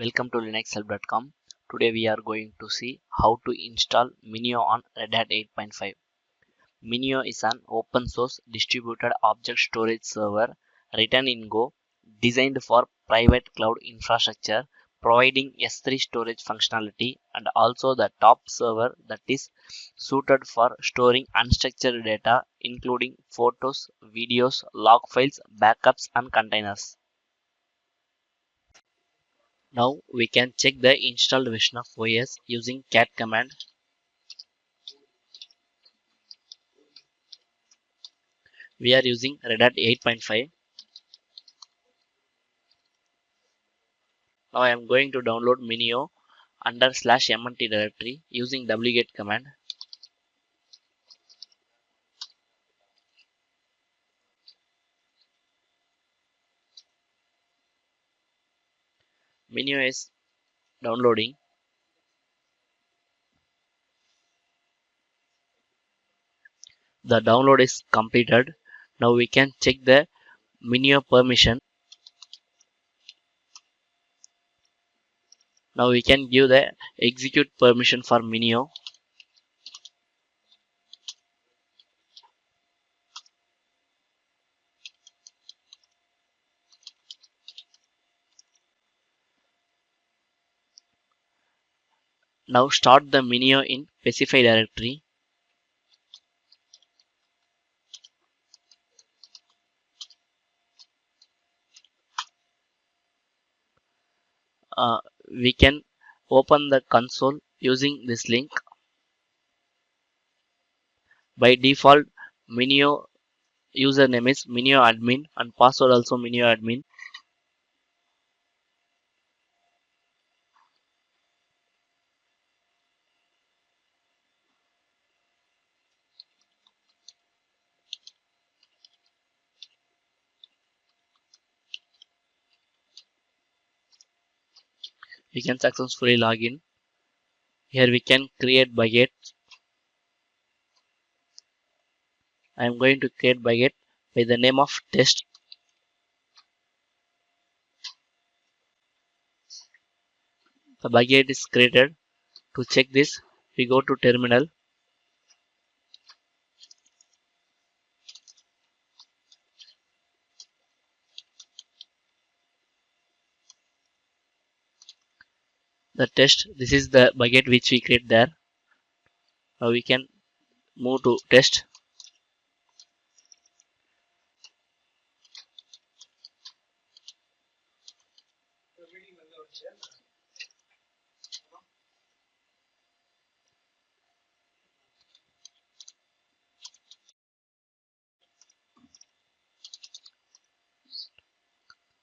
Welcome to linuxhelp.com. Today we are going to see how to install Minio on RedHat 8.5. Minio is an open source distributed object storage server written in Go, designed for private cloud infrastructure, providing S3 storage functionality and also the top server that is suited for storing unstructured data including photos, videos, log files, backups and containers. Now we can check the installed version of OS using cat command. We are using RedHat 8.5. Now I am going to download Minio under /mnt directory using wget command. Minio is downloading. The download is completed. Now we can check the Minio permission. Now we can give the execute permission for Minio. Now start the Minio in specify directory. We can open the console using this link. By default, Minio username is Minio admin and password also Minio admin. We can successfully log in. Here we can create bucket. I am going to create bucket by the name of test. The bucket is created. To check this, we go to terminal. The test, this is the bucket which we create there. Now we can move to test.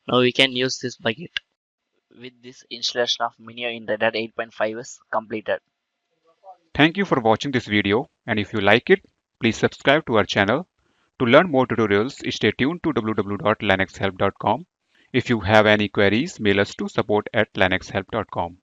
Now we can use this bucket. With this, installation of Minio in RedHat 8.5 is completed. Thank you for watching this video, and if you like it, please subscribe to our channel. To learn more tutorials, stay tuned to www.linuxhelp.com. If you have any queries, mail us to support@linuxhelp.com.